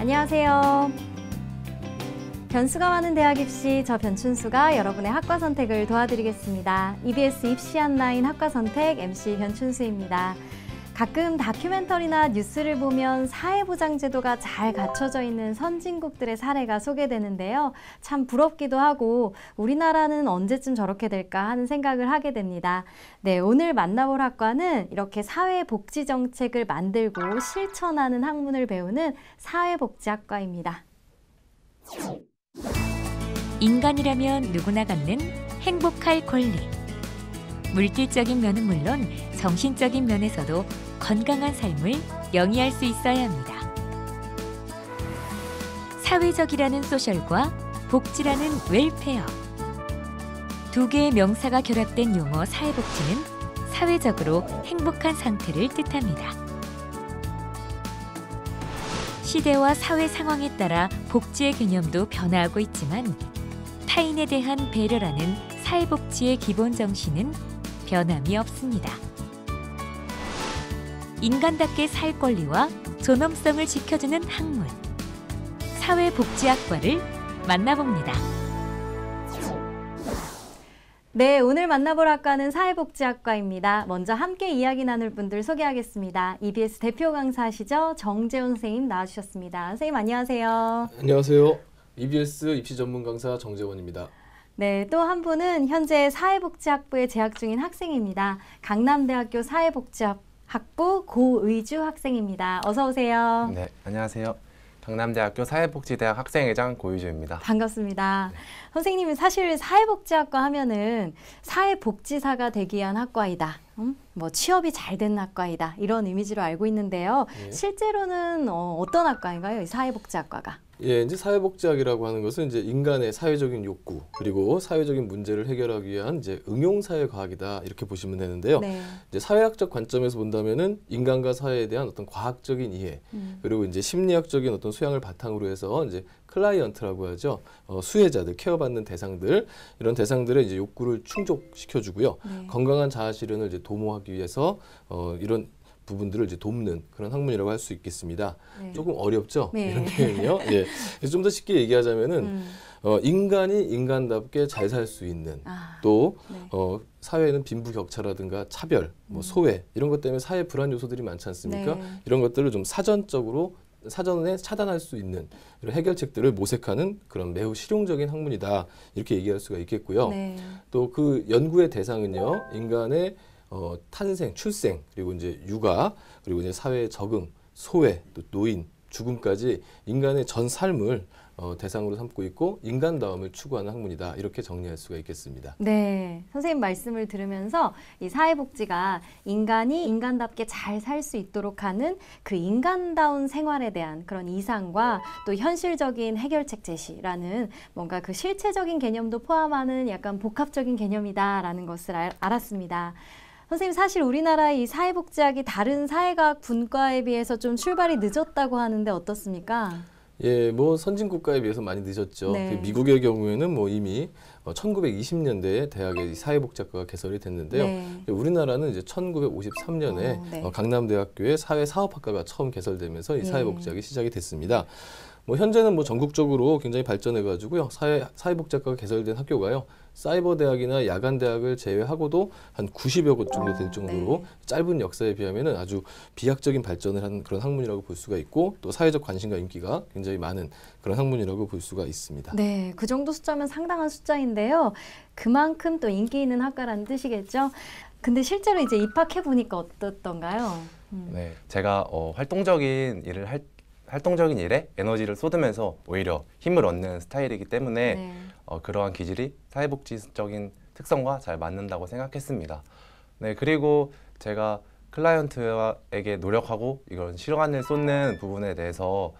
안녕하세요. 변수가 많은 대학 입시, 저 변춘수가 여러분의 학과 선택을 도와드리겠습니다. EBS 입시 안라인 학과 선택 MC 변춘수입니다. 가끔 다큐멘터리나 뉴스를 보면 사회보장제도가 잘 갖춰져 있는 선진국들의 사례가 소개되는데요. 참 부럽기도 하고 우리나라는 언제쯤 저렇게 될까 하는 생각을 하게 됩니다. 네, 오늘 만나볼 학과는 이렇게 사회복지정책을 만들고 실천하는 학문을 배우는 사회복지학과입니다. 인간이라면 누구나 갖는 행복할 권리. 물질적인 면은 물론 정신적인 면에서도 건강한 삶을 영위할 수 있어야 합니다. 사회적이라는 소셜과 복지라는 웰페어. 두 개의 명사가 결합된 용어 사회복지는 사회적으로 행복한 상태를 뜻합니다. 시대와 사회 상황에 따라 복지의 개념도 변화하고 있지만 타인에 대한 배려라는 사회복지의 기본 정신은 변함이 없습니다. 인간답게 살 권리와 존엄성을 지켜주는 학문, 사회복지학과를 만나봅니다. 네, 오늘 만나볼 학과는 사회복지학과입니다. 먼저 함께 이야기 나눌 분들 소개하겠습니다. EBS 대표 강사시죠? 정재훈 선생님 나와주셨습니다. 선생님 안녕하세요. 안녕하세요. EBS 입시 전문 강사 정재원입니다. 네, 또 한 분은 현재 사회복지학부에 재학 중인 학생입니다. 강남대학교 사회복지학부 고의주 학생입니다. 어서 오세요. 네, 안녕하세요. 강남대학교 사회복지대학 학생회장 고의주입니다. 반갑습니다. 네. 선생님은 사실 사회복지학과 하면은 사회복지사가 되기 위한 학과이다. 뭐 취업이 잘 된 학과이다. 이런 이미지로 알고 있는데요. 예. 실제로는 어떤 학과인가요? 이 사회복지학과가? 예, 이제 사회복지학이라고 하는 것은 이제 인간의 사회적인 욕구 그리고 사회적인 문제를 해결하기 위한 이제 응용사회과학이다 이렇게 보시면 되는데요. 네. 이제 사회학적 관점에서 본다면은 인간과 사회에 대한 어떤 과학적인 이해 그리고 이제 심리학적인 어떤 소양을 바탕으로 해서 이제 클라이언트라고 하죠. 수혜자들, 케어받는 대상들 이런 대상들의 이제 욕구를 충족시켜주고요. 네. 건강한 자아 실현을 이제 도모하기 위해서 이런 부분들을 이제 돕는 그런 학문이라고 할 수 있겠습니다. 네. 조금 어렵죠? 네. 이런 표현이요. 예. 좀 더 쉽게 얘기하자면은 인간이 인간답게 잘 살 수 있는 또 네. 사회는 빈부격차라든가 차별, 뭐 소외 이런 것 때문에 사회 불안 요소들이 많지 않습니까? 네. 이런 것들을 좀 사전에 차단할 수 있는 이런 해결책들을 모색하는 그런 매우 실용적인 학문이다 이렇게 얘기할 수가 있겠고요. 네. 또 그 연구의 대상은요, 인간의 탄생, 출생, 그리고 이제 육아, 그리고 이제 사회에 적응, 소외, 또 노인, 죽음까지 인간의 전 삶을 대상으로 삼고 있고 인간다움을 추구하는 학문이다 이렇게 정리할 수가 있겠습니다. 네, 선생님 말씀을 들으면서 이 사회복지가 인간이 인간답게 잘 살 수 있도록 하는 그 인간다운 생활에 대한 그런 이상과 또 현실적인 해결책 제시라는 뭔가 그 실체적인 개념도 포함하는 약간 복합적인 개념이다라는 것을 알았습니다. 선생님, 사실 우리나라의 이 사회복지학이 다른 사회과학 분과에 비해서 좀 출발이 늦었다고 하는데 어떻습니까? 예, 뭐 선진 국가에 비해서 많이 늦었죠. 네. 미국의 경우에는 뭐 이미 1920년대에 대학의 사회복지학과가 개설이 됐는데요. 네. 우리나라는 이제 1953년에 네. 강남대학교의 사회사업학과가 처음 개설되면서 이 예. 사회복지학이 시작이 됐습니다. 뭐 현재는 뭐 전국적으로 굉장히 발전해가지고요. 사회복지학과가 개설된 학교가요. 사이버 대학이나 야간 대학을 제외하고도 한 90여 곳 정도 될 정도로 네. 짧은 역사에 비하면은 아주 비약적인 발전을 한 그런 학문이라고 볼 수가 있고 또 사회적 관심과 인기가 굉장히 많은 그런 학문이라고 볼 수가 있습니다. 네, 그 정도 숫자면 상당한 숫자인데요. 그만큼 또 인기 있는 학과라는 뜻이겠죠. 근데 실제로 이제 입학해 보니까 어떻던가요? 네, 제가 활동적인 일에 에너지를 쏟으면서 오히려 힘을 얻는 스타일이기 때문에 네. 그러한 기질이 사회복지적인 특성과 잘 맞는다고 생각했습니다. 네, 그리고 제가 클라이언트에게 노력하고 이런 시간을 쏟는 부분에 대해서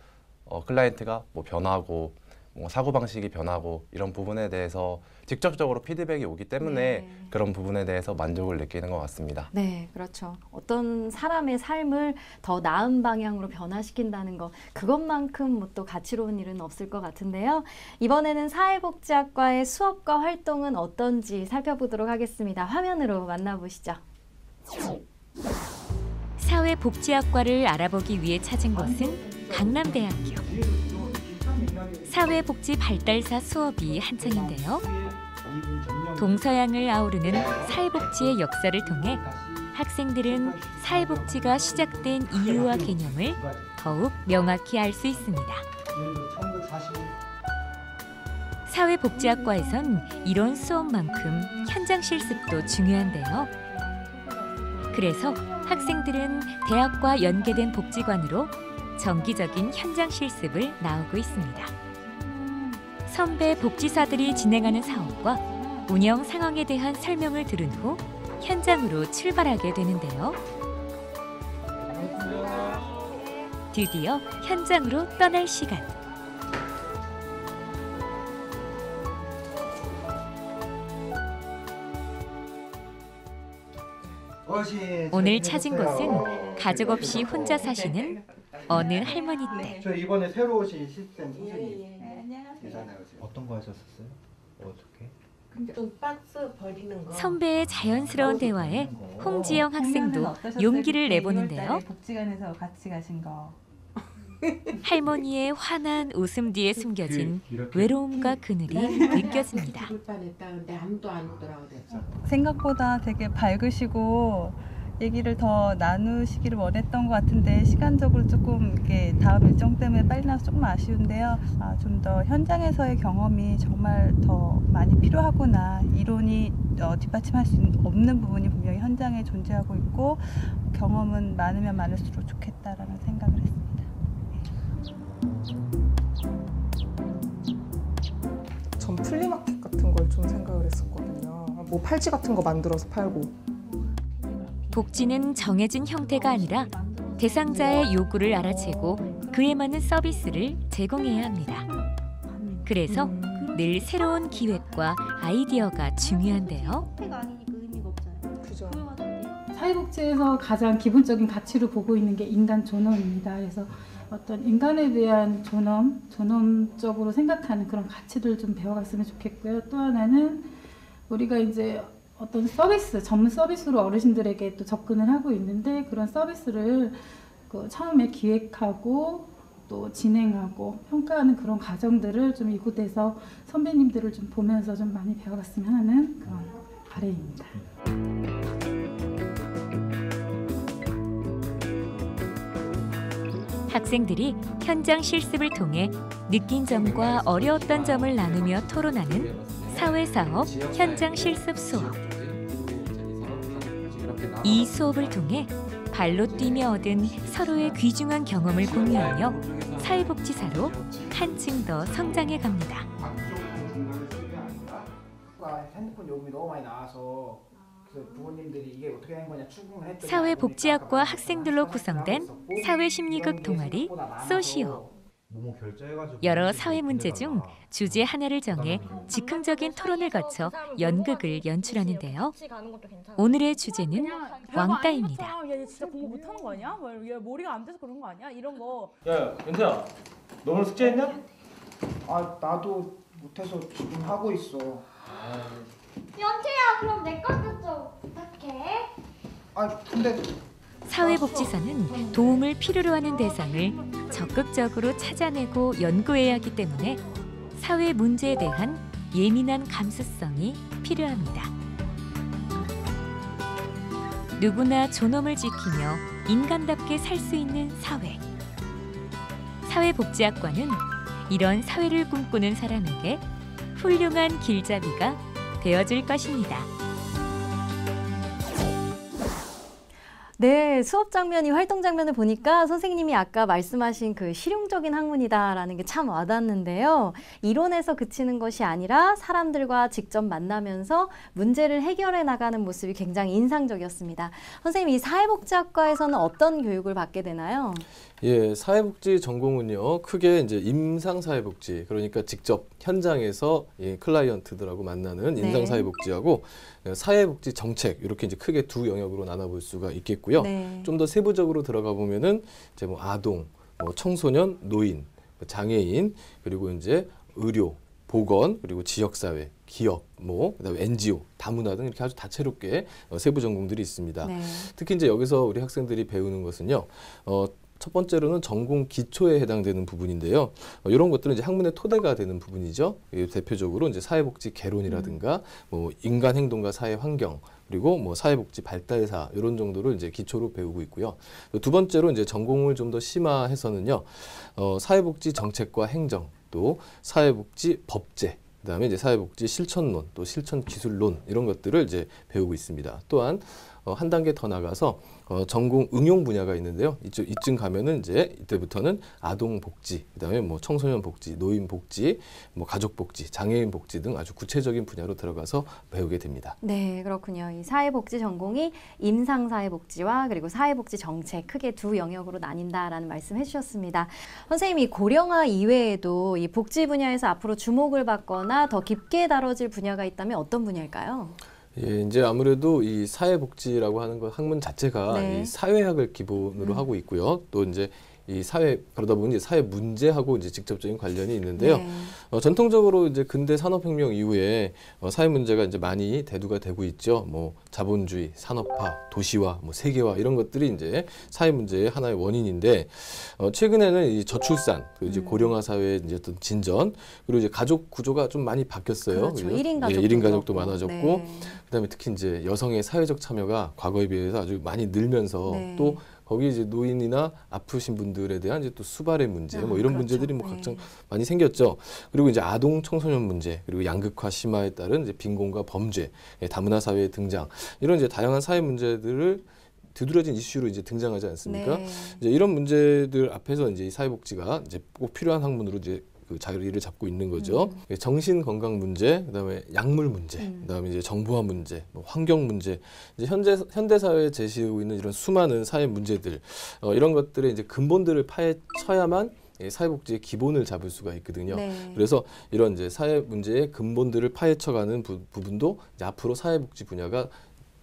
클라이언트가 뭐 변하고 뭐 사고방식이 변하고 이런 부분에 대해서 직접적으로 피드백이 오기 때문에 네. 그런 부분에 대해서 만족을 느끼는 것 같습니다. 네, 그렇죠. 어떤 사람의 삶을 더 나은 방향으로 변화시킨다는 것, 그것만큼 뭐 또 가치로운 일은 없을 것 같은데요. 이번에는 사회복지학과의 수업과 활동은 어떤지 살펴보도록 하겠습니다. 화면으로 만나보시죠. 사회복지학과를 알아보기 위해 찾은 곳은 강남대학교. 사회복지 발달사 수업이 한창인데요. 동서양을 아우르는 사회복지의 역사를 통해 학생들은 사회복지가 시작된 이유와 개념을 더욱 명확히 알 수 있습니다. 사회복지학과에선 이런 수업만큼 현장 실습도 중요한데요. 그래서 학생들은 대학과 연계된 복지관으로 정기적인 현장 실습을 나오고 있습니다. 선배 복지사들이 진행하는 사업과 운영 상황에 대한 설명을 들은 후 현장으로 출발하게 되는데요. 드디어 현장으로 떠날 시간. 오늘 찾은 곳은 가족 없이 혼자 사시는 어느 할머니 댁. 저 이번에 새로 오신 시스템 선생님. 네, 안녕하세요. 어떤 거 하셨었어요? 어떻게? 박스 버리는 거. 선배의 자연스러운 대화에 홍지영 학생도 용기를 내보는데요. 복지관에서 같이 가신 거. 할머니의 환한 웃음 뒤에 숨겨진 외로움과 그늘이 느껴집니다. 근데 아무도 안 오더라고 그랬어. 생각보다 되게 밝으시고 얘기를 더 나누시기를 원했던 것 같은데 시간적으로 조금 이렇게 다음 일정 때문에 빨리 나서 조금 아쉬운데요. 좀 더 현장에서의 경험이 정말 더 많이 필요하구나. 이론이 뒷받침할 수 없는 부분이 분명히 현장에 존재하고 있고 경험은 많으면 많을수록 좋겠다라는 생각을 했습니다. 전 플리마켓 같은 걸 좀 생각을 했었거든요. 뭐 팔찌 같은 거 만들어서 팔고. 복지는 정해진 형태가 아니라 대상자의 요구를 알아채고 그에 맞는 서비스를 제공해야 합니다. 그래서 늘 새로운 기획과 아이디어가 중요한데요. 그죠. 사회복지에서 가장 기본적인 가치로 보고 있는 게 인간 존엄입니다. 그래서 어떤 인간에 대한 존엄적으로 생각하는 그런 가치를 좀 배워갔으면 좋겠고요. 또 하나는 우리가 이제 어떤 서비스, 전문 서비스로 어르신들에게 또 접근을 하고 있는데 그런 서비스를 처음에 기획하고 또 진행하고 평가하는 그런 과정들을 좀 이곳에서 선배님들을 좀 보면서 좀 많이 배워갔으면 하는 그런 바람입니다. 학생들이 현장 실습을 통해 느낀 점과 어려웠던 점을 나누며 토론하는 사회사업 현장 실습 수업. 이 수업을 통해 발로 뛰며 얻은 서로의 귀중한 경험을 공유하며 사회복지사로 한층 더 성장해 갑니다. 핸드폰 요금이 너무 많이 나와서 부모님들이 이게 어떻게 하는 거냐 추궁을 했더니 사회복지학과 학생들로 구성된 사회심리극 동아리 소시오. 여러 사회 문제 중 주제 하나를 정해 즉흥적인 토론을 거쳐 연극을 연출하는데요. 오늘의 주제는 왕따입니다. 얘 진짜 공부 못하는 거 아니야? 얘 머리가 안 돼서 그런 거 아니야? 이런 거. 야, 연태야, 너 오늘 숙제했냐? 나도 못해서 지금 하고 있어. 연태야, 그럼 내 것도 좀 부탁해. 근데 사회복지사는 도움을 필요로 하는 대상을 적극적으로 찾아내고 연구해야 하기 때문에 사회 문제에 대한 예민한 감수성이 필요합니다. 누구나 존엄을 지키며 인간답게 살 수 있는 사회. 사회복지학과는 이런 사회를 꿈꾸는 사람에게 훌륭한 길잡이가 되어줄 것입니다. 네, 수업 장면이 활동 장면을 보니까 선생님이 아까 말씀하신 그 실용적인 학문이다라는 게 참 와닿는데요. 이론에서 그치는 것이 아니라 사람들과 직접 만나면서 문제를 해결해 나가는 모습이 굉장히 인상적이었습니다. 선생님, 이 사회복지학과에서는 어떤 교육을 받게 되나요? 예, 사회복지 전공은요, 크게 이제 임상사회복지, 그러니까 직접 현장에서 클라이언트들하고 만나는 임상사회복지하고 사회복지 정책, 이렇게 이제 크게 두 영역으로 나눠볼 수가 있겠고요. 네. 좀 더 세부적으로 들어가 보면은 이제 뭐 아동, 청소년, 노인, 장애인, 그리고 이제 의료, 보건, 그리고 지역사회, 기업, 그다음에 NGO, 다문화 등 이렇게 아주 다채롭게 세부 전공들이 있습니다. 네. 특히 이제 여기서 우리 학생들이 배우는 것은요, 첫 번째로는 전공 기초에 해당되는 부분인데요. 이런 것들은 이제 학문의 토대가 되는 부분이죠. 대표적으로 이제 사회복지 개론이라든가 뭐 인간 행동과 사회 환경 그리고 뭐 사회복지 발달사 이런 정도를 이제 기초로 배우고 있고요. 두 번째로 이제 전공을 좀 더 심화해서는요. 사회복지 정책과 행정 또 사회복지 법제 그다음에 이제 사회복지 실천론 또 실천 기술론 이런 것들을 이제 배우고 있습니다. 또한 한 단계 더 나가서 전공 응용 분야가 있는데요. 이쯤 가면은 이제 이때부터는 아동 복지, 그다음에 뭐 청소년 복지, 노인 복지, 뭐 가족 복지, 장애인 복지 등 아주 구체적인 분야로 들어가서 배우게 됩니다. 네, 그렇군요. 이 사회복지 전공이 임상사회복지와 그리고 사회복지 정책 크게 두 영역으로 나뉜다라는 말씀 해주셨습니다. 선생님이 고령화 이외에도 이 복지 분야에서 앞으로 주목을 받거나 더 깊게 다뤄질 분야가 있다면 어떤 분야일까요? 예, 이제 아무래도 이 사회복지라고 하는 것 학문 자체가 네. 이 사회학을 기본으로 하고 있고요. 또 이제 이 사회 그러다 보니 이제 사회 문제하고 이제 직접적인 관련이 있는데요. 네. 전통적으로 이제 근대 산업혁명 이후에 사회 문제가 이제 많이 대두가 되고 있죠. 뭐 자본주의, 산업화, 도시화, 뭐 세계화 이런 것들이 이제 사회 문제의 하나의 원인인데 최근에는 이 저출산, 이제 고령화 사회의 이제 어떤 진전 그리고 이제 가족 구조가 좀 많이 바뀌었어요. 그렇죠. 1인 가족도, 예, 1인 가족도 많아졌고 네. 그다음에 특히 이제 여성의 사회적 참여가 과거에 비해서 아주 많이 늘면서 네. 또 거기 이제 노인이나 아프신 분들에 대한 이제 또 수발의 문제, 뭐 이런 그렇죠. 문제들이 뭐 네. 각종 많이 생겼죠. 그리고 이제 아동 청소년 문제, 그리고 양극화 심화에 따른 이제 빈곤과 범죄, 다문화 사회의 등장, 이런 이제 다양한 사회 문제들을 두드러진 이슈로 이제 등장하지 않습니까? 네. 이제 이런 문제들 앞에서 이제 이 사회복지가 이제 꼭 필요한 학문으로 이제 그 자리를 잡고 있는 거죠. 정신 건강 문제, 그다음에 약물 문제, 그다음에 이제 정보화 문제, 뭐 환경 문제, 이제 현대 사회에 제시하고 있는 이런 수많은 사회 문제들 이런 것들의 이제 근본들을 파헤쳐야만 사회복지의 기본을 잡을 수가 있거든요. 네. 그래서 이런 이제 사회 문제의 근본들을 파헤쳐가는 부분도 이제 앞으로 사회복지 분야가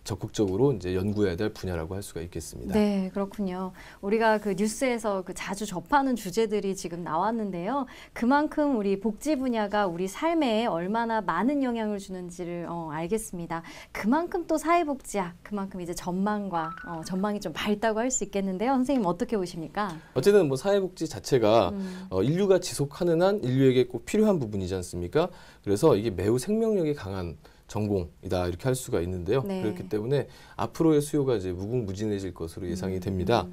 적극적으로 이제 연구해야 될 분야라고 할 수가 있겠습니다. 네, 그렇군요. 우리가 그 뉴스에서 그 자주 접하는 주제들이 지금 나왔는데요. 그만큼 우리 복지 분야가 우리 삶에 얼마나 많은 영향을 주는지를 알겠습니다. 그만큼 또 사회복지학, 그만큼 이제 전망이 좀 밝다고 할 수 있겠는데요. 선생님 어떻게 보십니까? 어쨌든 뭐 사회복지 자체가 인류가 지속하는 한 인류에게 꼭 필요한 부분이지 않습니까? 그래서 이게 매우 생명력이 강한 전공이다 이렇게 할 수가 있는데요. 네. 그렇기 때문에 앞으로의 수요가 이제 무궁무진해질 것으로 예상이 됩니다.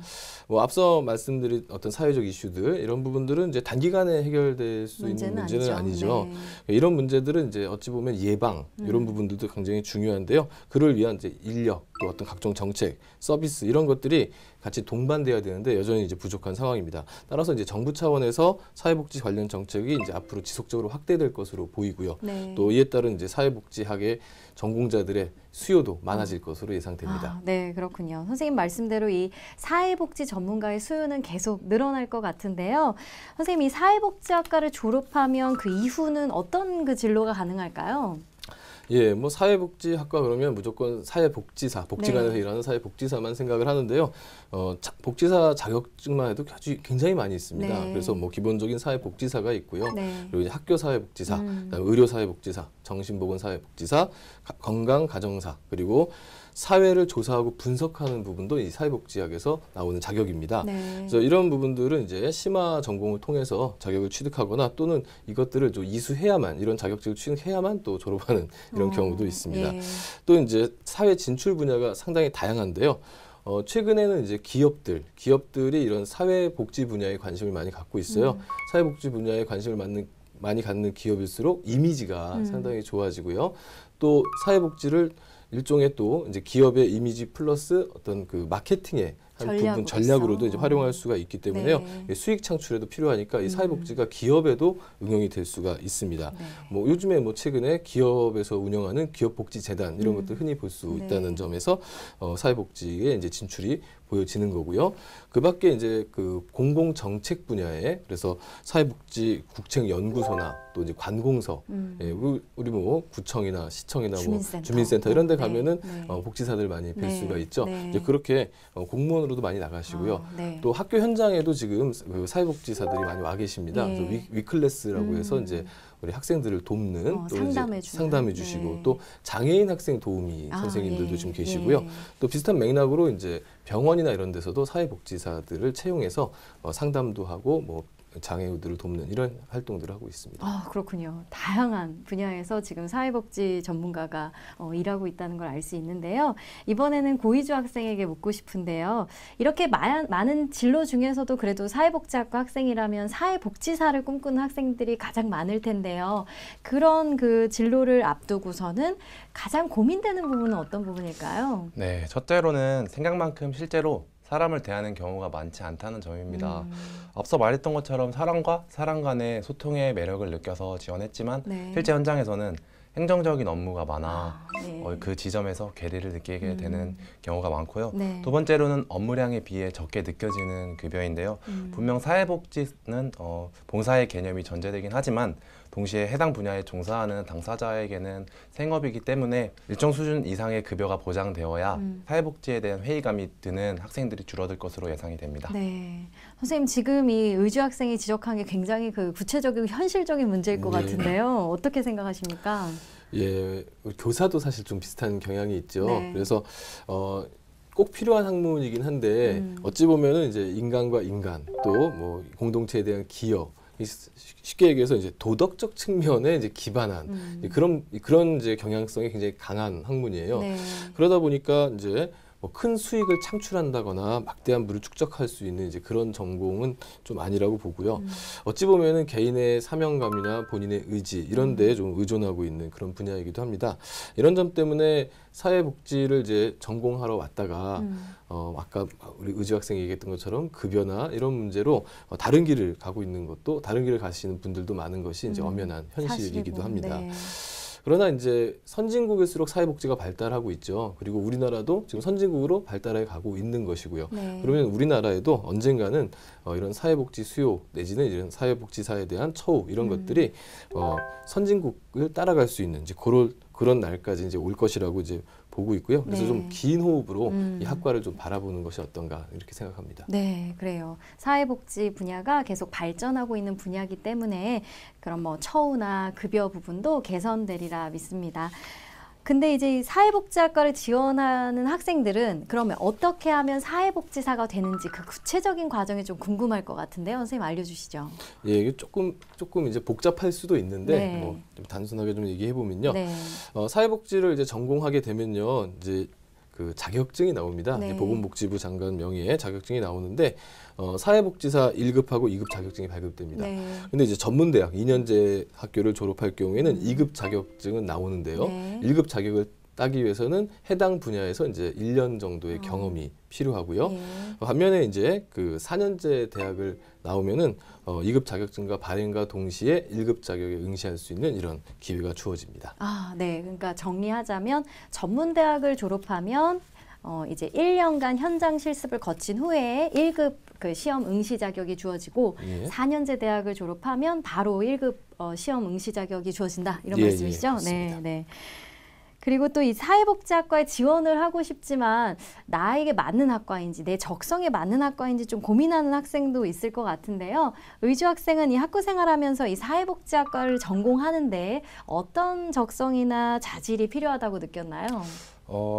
뭐 앞서 말씀드린 어떤 사회적 이슈들 이런 부분들은 이제 단기간에 해결될 수 있는 문제는 아니죠. 네. 이런 문제들은 이제 어찌 보면 예방 이런 부분들도 굉장히 중요한데요. 그를 위한 이제 인력 또 어떤 각종 정책, 서비스 이런 것들이 같이 동반돼야 되는데 여전히 이제 부족한 상황입니다. 따라서 이제 정부 차원에서 사회복지 관련 정책이 이제 앞으로 지속적으로 확대될 것으로 보이고요. 네. 또 이에 따른 이제 사회복지학의 전공자들의 수요도 많아질 것으로 예상됩니다. 네, 그렇군요. 선생님 말씀대로 이 사회복지 전문가의 수요는 계속 늘어날 것 같은데요. 선생님 이 사회복지학과를 졸업하면 그 이후는 어떤 그 진로가 가능할까요? 예, 뭐 사회복지학과 그러면 무조건 사회복지사, 복지관에서 네. 일하는 사회복지사만 생각을 하는데요. 복지사 자격증만 해도 아주 굉장히 많이 있습니다. 네. 그래서 뭐 기본적인 사회복지사가 있고요. 네. 그리고 이제 학교 사회복지사, 그다음에 의료 사회복지사, 정신보건 사회복지사, 건강 가정사, 그리고 사회를 조사하고 분석하는 부분도 이 사회복지학에서 나오는 자격입니다. 네. 그래서 이런 부분들은 이제 심화 전공을 통해서 자격을 취득하거나 또는 이것들을 좀 이수해야만 이런 자격증을 취득해야만 또 졸업하는 이런 경우도 있습니다. 예. 또 이제 사회 진출 분야가 상당히 다양한데요. 최근에는 이제 기업들이 이런 사회복지 분야에 관심을 많이 갖고 있어요. 사회복지 분야에 관심을 많이 갖는 기업일수록 이미지가 상당히 좋아지고요. 또 사회복지를 일종의 또 이제 기업의 이미지 플러스 어떤 그 마케팅의 한 부분 전략으로도 이제 활용할 수가 있기 때문에요. 네. 수익 창출에도 필요하니까 이 사회복지가 기업에도 응용이 될 수가 있습니다. 네. 뭐 요즘에 뭐 최근에 기업에서 운영하는 기업복지재단 이런 것들 흔히 볼 수 있다는 점에서 사회복지에 이제 진출이 보여지는 거고요. 그밖에 이제 그 공공정책 분야에 그래서 사회복지 국책연구소나 또 이제 관공서, 예, 우리 뭐 구청이나 시청이나 주민센터 이런 데 가면은 복지사들 많이 뵐 수가 있죠. 이제 그렇게 공무원으로도 많이 나가시고요. 또 학교 현장에도 지금 그 사회복지사들이 많이 와 계십니다. 그래서 위클래스라고 해서 이제 우리 학생들을 돕는 또 상담해 주시고 네. 또 장애인 학생 도우미 선생님들도 예. 좀 계시고요. 예. 또 비슷한 맥락으로 이제 병원이나 이런 데서도 사회복지사들을 채용해서 상담도 하고 뭐 장애우들을 돕는 이런 활동들을 하고 있습니다. 아, 그렇군요. 다양한 분야에서 지금 사회복지 전문가가 일하고 있다는 걸 알 수 있는데요. 이번에는 고이주 학생에게 묻고 싶은데요. 이렇게 많은 진로 중에서도 그래도 사회복지학과 학생이라면 사회복지사를 꿈꾸는 학생들이 가장 많을 텐데요. 그런 그 진로를 앞두고서는 가장 고민되는 부분은 어떤 부분일까요? 네, 첫째로는 생각만큼 실제로 사람을 대하는 경우가 많지 않다는 점입니다. 앞서 말했던 것처럼 사람과 사람 간의 소통의 매력을 느껴서 지원했지만 네. 실제 현장에서는 행정적인 업무가 많아 네. 그 지점에서 괴리를 느끼게 되는 경우가 많고요. 네. 두 번째로는 업무량에 비해 적게 느껴지는 급여인데요. 분명 사회복지는 봉사의 개념이 전제되긴 하지만 동시에 해당 분야에 종사하는 당사자에게는 생업이기 때문에 일정 수준 이상의 급여가 보장되어야 사회복지에 대한 회의감이 드는 학생들이 줄어들 것으로 예상이 됩니다. 네, 선생님 지금 이 의주 학생이 지적한 게 굉장히 그 구체적이고 현실적인 문제일 것 같은데요. 어떻게 생각하십니까? 예, 교사도 사실 좀 비슷한 경향이 있죠. 네. 그래서 꼭 필요한 학문이긴 한데 어찌 보면은 이제 인간과 인간 또 뭐 공동체에 대한 기여 쉽게 얘기해서 이제 도덕적 측면에 이제 기반한 그런 이제 경향성이 굉장히 강한 학문이에요. 네. 그러다 보니까 이제 뭐 큰 수익을 창출한다거나 막대한 부를 축적할 수 있는 이제 그런 전공은 좀 아니라고 보고요. 어찌 보면은 개인의 사명감이나 본인의 의지 이런 데에 좀 의존하고 있는 그런 분야이기도 합니다. 이런 점 때문에 사회복지를 이제 전공하러 왔다가 아까 우리 의지 학생이 얘기했던 것처럼 급여나 이런 문제로 다른 길을 가고 있는 것도 다른 길을 가시는 분들도 많은 것이 이제 엄연한 현실이기도 합니다. 네. 그러나 이제 선진국일수록 사회복지가 발달하고 있죠. 그리고 우리나라도 지금 선진국으로 발달해 가고 있는 것이고요. 네. 그러면 우리나라에도 언젠가는 이런 사회복지 수요 내지는 이런 사회복지사에 대한 처우 이런 것들이 선진국을 따라갈 수 있는 이제 그런 날까지 이제 올 것이라고 이제 보고 있고요. 그래서 네. 좀 긴 호흡으로 이 학과를 좀 바라보는 것이 어떤가 이렇게 생각합니다. 네, 그래요. 사회복지 분야가 계속 발전하고 있는 분야이기 때문에 그런 뭐 처우나 급여 부분도 개선되리라 믿습니다. 근데 이제 사회복지학과를 지원하는 학생들은 그러면 어떻게 하면 사회복지사가 되는지 그 구체적인 과정이 좀 궁금할 것 같은데요. 선생님 알려주시죠. 예, 이게 조금 이제 복잡할 수도 있는데 네. 뭐 좀 단순하게 좀 얘기해 보면요. 네. 사회복지를 이제 전공하게 되면요, 이제 그 자격증이 나옵니다. 네. 보건복지부 장관 명의의 자격증이 나오는데 사회복지사 1급하고 2급 자격증이 발급됩니다. 네. 근데 이제 전문대학 2년제 학교를 졸업할 경우에는 2급 자격증은 나오는데요. 네. 1급 자격을 따기 위해서는 해당 분야에서 이제 1년 정도의 경험이 필요하고요. 네. 반면에 이제 그 4년제 대학을 나오면은 2급 자격증과 발행과 동시에 1급 자격에 응시할 수 있는 이런 기회가 주어집니다. 아, 네. 그러니까 정리하자면 전문대학을 졸업하면 이제 1년간 현장 실습을 거친 후에 1급 그 시험 응시 자격이 주어지고 예. 4년제 대학을 졸업하면 바로 1급 시험 응시 자격이 주어진다. 이런 예, 말씀이시죠? 예, 네, 그렇습니다. 네. 그리고 또 이 사회복지학과에 지원을 하고 싶지만 나에게 맞는 학과인지 내 적성에 맞는 학과인지 좀 고민하는 학생도 있을 것 같은데요. 의주 학생은 이 학교 생활하면서 이 사회복지학과를 전공하는데 어떤 적성이나 자질이 필요하다고 느꼈나요?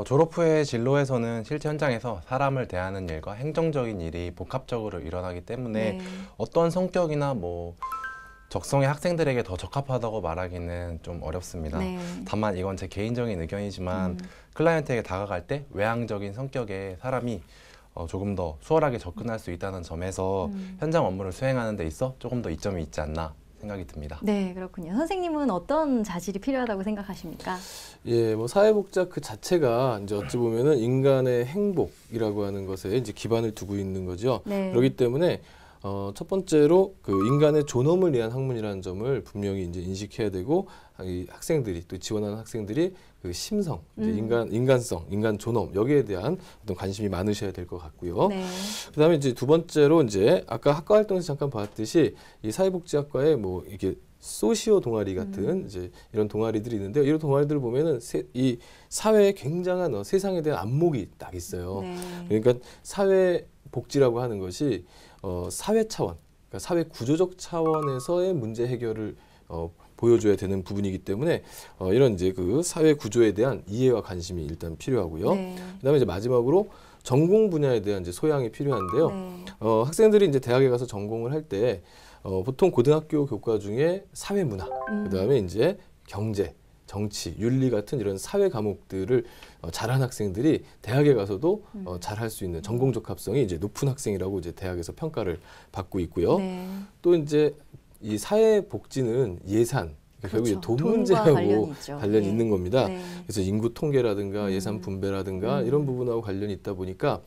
졸업 후의 진로에서는 실제 현장에서 사람을 대하는 일과 행정적인 일이 복합적으로 일어나기 때문에 네. 어떤 성격이나 뭐 적성의 학생들에게 더 적합하다고 말하기는 좀 어렵습니다. 네. 다만 이건 제 개인적인 의견이지만 클라이언트에게 다가갈 때 외향적인 성격의 사람이 조금 더 수월하게 접근할 수 있다는 점에서 현장 업무를 수행하는 데 있어 조금 더 이점이 있지 않나 생각이 듭니다. 네, 그렇군요. 선생님은 어떤 자질이 필요하다고 생각하십니까? 예, 뭐 사회복지학 그 자체가 이제 어찌 보면은 인간의 행복이라고 하는 것에 이제 기반을 두고 있는 거죠. 네. 그렇기 때문에 첫 번째로 그 인간의 존엄을 위한 학문이라는 점을 분명히 이제 인식해야 되고 이 학생들이 또 지원하는 학생들이 그 심성, 이제 인간성, 인간 존엄 여기에 대한 어떤 관심이 많으셔야 될 것 같고요. 네. 그다음에 이제 두 번째로 이제 아까 학과 활동에서 잠깐 봤듯이 이 사회복지학과에 뭐 이게 소시오 동아리 같은 이제 이런 동아리들이 있는데 이런 동아리들을 보면은 이 사회에 굉장한 세상에 대한 안목이 딱 있어요. 네. 그러니까 사회 복지라고 하는 것이 사회 차원, 그러니까 사회 구조적 차원에서의 문제 해결을 보여줘야 되는 부분이기 때문에 이런 이제 그 사회 구조에 대한 이해와 관심이 일단 필요하고요. 네. 그다음에 이제 마지막으로 전공 분야에 대한 이제 소양이 필요한데요. 네. 학생들이 이제 대학에 가서 전공을 할 때 보통 고등학교 교과 중에 사회문화, 그다음에 이제 경제, 정치, 윤리 같은 이런 사회 과목들을 잘한 학생들이 대학에 가서도 잘할 수 있는 전공 적합성이 이제 높은 학생이라고 이제 대학에서 평가를 받고 있고요. 네. 또 이제 이 사회 복지는 예산, 그러니까 그렇죠. 결국 돈 돈과 문제하고 관련이 있죠. 관련이 네. 있는 겁니다. 네. 그래서 인구 통계라든가 예산 분배라든가 이런 부분하고 관련이 있다 보니까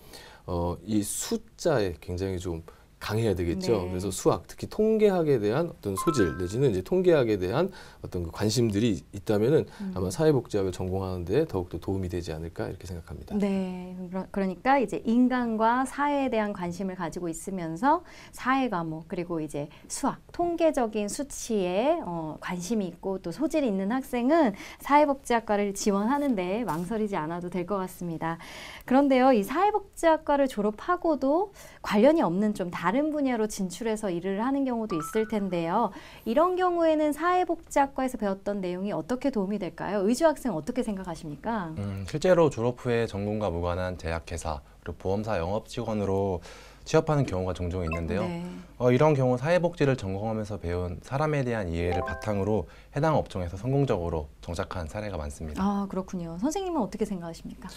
이 숫자에 굉장히 좀 강해야 되겠죠. 네. 그래서 수학, 특히 통계학에 대한 어떤 소질 내지는 이제 통계학에 대한 어떤 그 관심들이 있다면은 아마 사회복지학을 전공하는데 더욱더 도움이 되지 않을까 이렇게 생각합니다. 네, 그러니까 이제 인간과 사회에 대한 관심을 가지고 있으면서 사회 과목 그리고 이제 수학, 통계적인 수치에 관심이 있고 또 소질이 있는 학생은 사회복지학과를 지원하는데 망설이지 않아도 될 것 같습니다. 그런데요, 이 사회복지학과를 졸업하고도 관련이 없는 좀 다른 분야로 진출해서 일을 하는 경우도 있을 텐데요. 이런 경우에는 사회복지학과에서 배웠던 내용이 어떻게 도움이 될까요? 의주 학생 어떻게 생각하십니까? 실제로 졸업 후에 전공과 무관한 제약회사 그리고 보험사 영업 직원으로 취업하는 경우가 종종 있는데요. 네. 이런 경우 사회복지를 전공하면서 배운 사람에 대한 이해를 바탕으로 해당 업종에서 성공적으로 정착한 사례가 많습니다. 아, 그렇군요. 선생님은 어떻게 생각하십니까?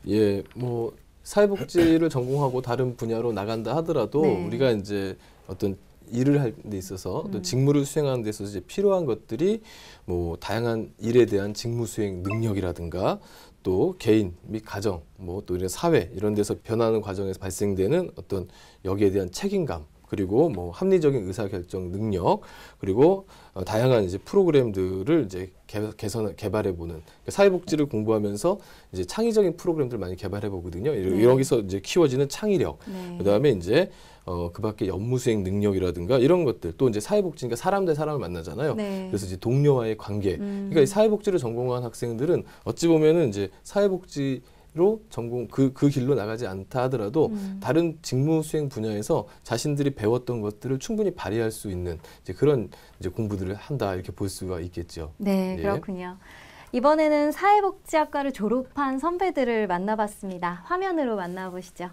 예, 뭐 사회복지를 전공하고 다른 분야로 나간다 하더라도 네. 우리가 이제 어떤 일을 할 데 있어서 어떤 직무를 수행하는 데 있어서 이제 필요한 것들이 뭐 다양한 일에 대한 직무 수행 능력이라든가 또 개인 및 가정, 뭐 또 이런 사회 이런 데서 변하는 과정에서 발생되는 어떤 여기에 대한 책임감, 그리고 뭐 합리적인 의사결정 능력, 그리고 다양한 이제 프로그램들을 이제 개발해 보는, 그러니까 사회복지를 공부하면서 이제 창의적인 프로그램들 많이 개발해 보거든요. 네. 여기서 이제 키워지는 창의력, 네. 그다음에 이제 그 밖에 업무 수행 능력이라든가 이런 것들, 또 이제 사회복지니까 사람 대 사람을 만나잖아요. 네. 그래서 이제 동료와의 관계. 그러니까 이 사회복지를 전공한 학생들은 어찌 보면은 이제 사회복지로 전공 그 길로 나가지 않다 하더라도 다른 직무 수행 분야에서 자신들이 배웠던 것들을 충분히 발휘할 수 있는 이제 그런 이제 공부들을 한다 이렇게 볼 수가 있겠죠. 네, 예. 그렇군요. 이번에는 사회복지학과를 졸업한 선배들을 만나봤습니다. 화면으로 만나보시죠.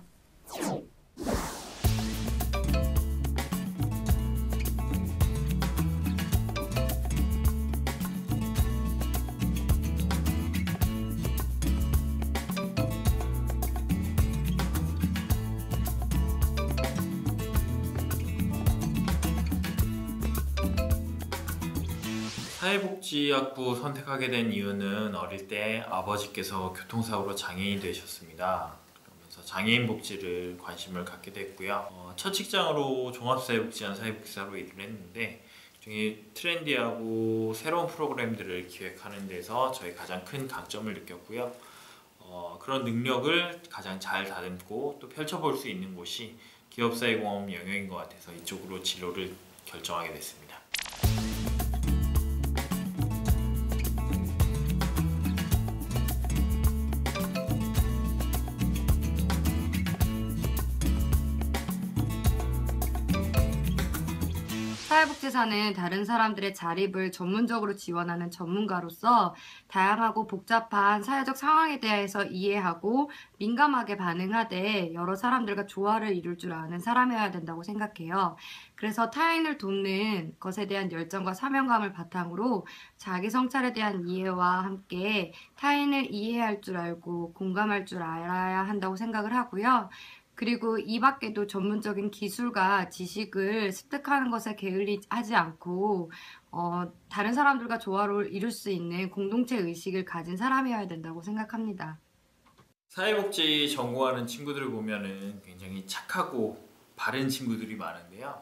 사회복지학부 선택하게 된 이유는 어릴 때 아버지께서 교통사고로 장애인이 되셨습니다. 그러면서 장애인 복지를 관심을 갖게 됐고요. 첫 직장으로 종합사회복지관 사회복지사로 일을 했는데 중에 트렌디하고 새로운 프로그램들을 기획하는 데서 저희 가장 큰 강점을 느꼈고요. 그런 능력을 가장 잘 다듬고 또 펼쳐볼 수 있는 곳이 기업사회공업 영역인 것 같아서 이쪽으로 진로를 결정하게 됐습니다. 사회복지사는 다른 사람들의 자립을 전문적으로 지원하는 전문가로서 다양하고 복잡한 사회적 상황에 대해서 이해하고 민감하게 반응하되 여러 사람들과 조화를 이룰 줄 아는 사람이어야 된다고 생각해요. 그래서 타인을 돕는 것에 대한 열정과 사명감을 바탕으로 자기 성찰에 대한 이해와 함께 타인을 이해할 줄 알고 공감할 줄 알아야 한다고 생각을 하고요. 그리고 이 밖에도 전문적인 기술과 지식을 습득하는 것에 게을리하지 않고 다른 사람들과 조화를 이룰 수 있는 공동체 의식을 가진 사람이어야 된다고 생각합니다. 사회복지 전공하는 친구들을 보면은 굉장히 착하고 바른 친구들이 많은데요.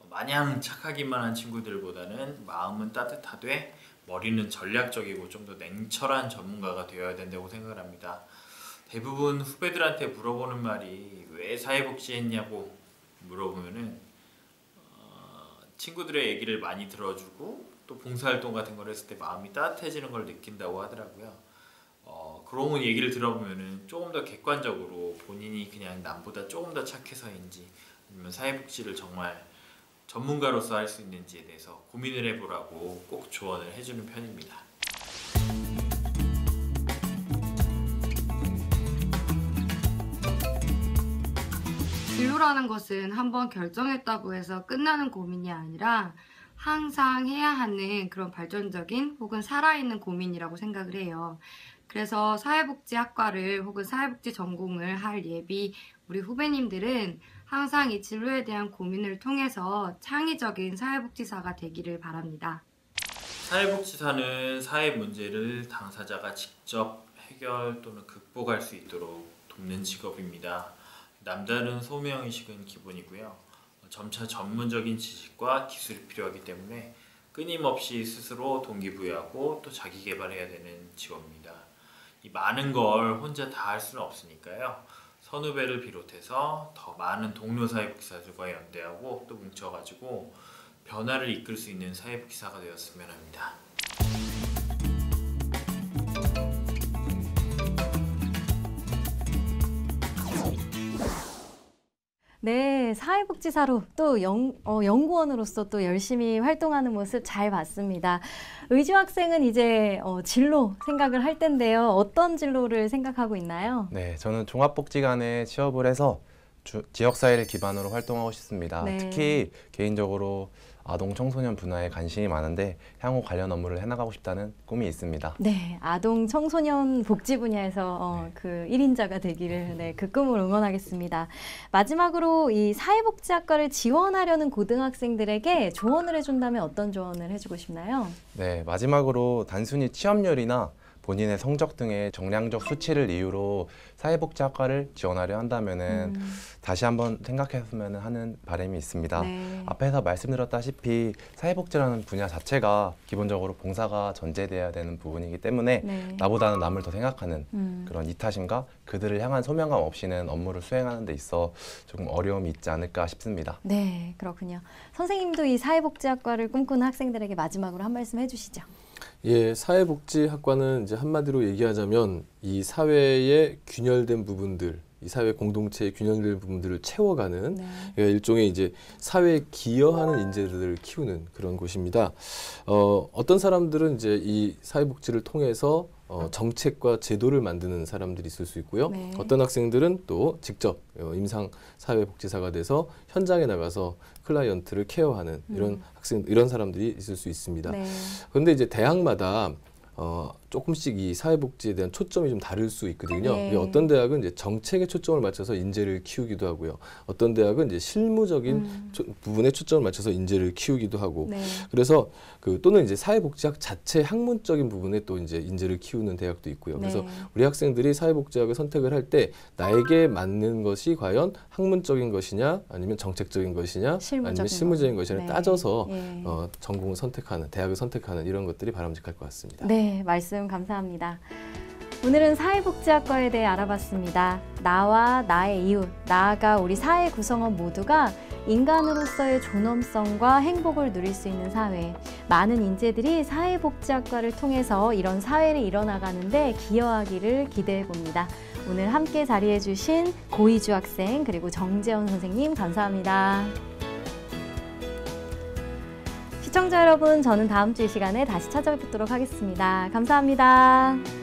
마냥 착하기만 한 친구들보다는 마음은 따뜻하되 머리는 전략적이고 좀 더 냉철한 전문가가 되어야 된다고 생각을 합니다. 대부분 후배들한테 물어보는 말이 왜 사회복지 했냐고 물어보면은 친구들의 얘기를 많이 들어주고 또 봉사활동 같은 걸 했을 때 마음이 따뜻해지는 걸 느낀다고 하더라고요. 그런 얘기를 들어보면은 조금 더 객관적으로 본인이 그냥 남보다 조금 더 착해서인지 아니면 사회복지를 정말 전문가로서 할 수 있는지에 대해서 고민을 해보라고 꼭 조언을 해주는 편입니다. 진로라는 것은 한번 결정했다고 해서 끝나는 고민이 아니라 항상 해야 하는 그런 발전적인 혹은 살아있는 고민이라고 생각을 해요. 그래서 사회복지학과를 혹은 사회복지 전공을 할 예비 우리 후배님들은 항상 이 진로에 대한 고민을 통해서 창의적인 사회복지사가 되기를 바랍니다. 사회복지사는 사회 문제를 당사자가 직접 해결 또는 극복할 수 있도록 돕는 직업입니다. 남다른 소명의식은 기본이고요. 점차 전문적인 지식과 기술이 필요하기 때문에 끊임없이 스스로 동기부여하고 또 자기 개발해야 되는 직업입니다. 이 많은 걸 혼자 다 할 수는 없으니까요. 선후배를 비롯해서 더 많은 동료 사회복지사들과 연대하고 또 뭉쳐가지고 변화를 이끌 수 있는 사회복지사가 되었으면 합니다. 네, 사회복지사로 또 연구원으로서 또 열심히 활동하는 모습 잘 봤습니다. 의주 학생은 이제 진로 생각을 할 텐데요. 어떤 진로를 생각하고 있나요? 네, 저는 종합복지관에 취업을 해서 지역사회를 기반으로 활동하고 싶습니다. 네. 특히 개인적으로 아동 청소년 분야에 관심이 많은데 향후 관련 업무를 해나가고 싶다는 꿈이 있습니다. 네, 아동 청소년 복지 분야에서 그 1인자가 되기를 그 꿈을 응원하겠습니다. 마지막으로 이 사회복지학과를 지원하려는 고등학생들에게 조언을 해준다면 어떤 조언을 해주고 싶나요? 네, 마지막으로 단순히 취업률이나 본인의 성적 등의 정량적 수치를 이유로 사회복지학과를 지원하려 한다면은 다시 한번 생각했으면 하는 바람이 있습니다. 네. 앞에서 말씀드렸다시피 사회복지라는 분야 자체가 기본적으로 봉사가 전제돼야 되는 부분이기 때문에 네. 나보다는 남을 더 생각하는 그런 이타심과 그들을 향한 소명감 없이는 업무를 수행하는 데 있어 조금 어려움이 있지 않을까 싶습니다. 네, 그렇군요. 선생님도 이 사회복지학과를 꿈꾸는 학생들에게 마지막으로 한 말씀 해주시죠. 예, 사회복지학과는 이제 한마디로 얘기하자면 이 사회에 균열된 부분들, 이 사회 공동체에 균열된 부분들을 채워가는 일종의 이제 사회에 기여하는 인재들을 키우는 그런 곳입니다. 어떤 사람들은 이제 이 사회복지를 통해서 정책과 제도를 만드는 사람들이 있을 수 있고요. 네. 어떤 학생들은 또 직접 임상 사회복지사가 돼서 현장에 나가서 클라이언트를 케어하는 이런 사람들이 있을 수 있습니다. 네. 그런데 이제 대학마다 조금씩 이 사회복지에 대한 초점이 좀 다를 수 있거든요. 네. 어떤 대학은 이제 정책에 초점을 맞춰서 인재를 키우기도 하고요. 어떤 대학은 이제 실무적인 부분에 초점을 맞춰서 인재를 키우기도 하고. 네. 그래서 또는 이제 사회복지학 자체 학문적인 부분에 또 이제 인재를 키우는 대학도 있고요. 그래서 네. 우리 학생들이 사회복지학을 선택을 할 때 나에게 맞는 것이 과연 학문적인 것이냐, 아니면 정책적인 것이냐, 아니면 실무적인 것이냐 네. 따져서 예. 전공을 선택하는, 대학을 선택하는 이런 것들이 바람직할 것 같습니다. 네, 말씀 감사합니다. 오늘은 사회복지학과에 대해 알아봤습니다. 나와 나의 이웃, 나아가 우리 사회 구성원 모두가 인간으로서의 존엄성과 행복을 누릴 수 있는 사회, 많은 인재들이 사회복지학과를 통해서 이런 사회를 이뤄나가는데 기여하기를 기대해 봅니다. 오늘 함께 자리해 주신 고이주 학생 그리고 정재원 선생님 감사합니다. 시청자 여러분, 저는 다음 주 이 시간에 다시 찾아뵙도록 하겠습니다. 감사합니다.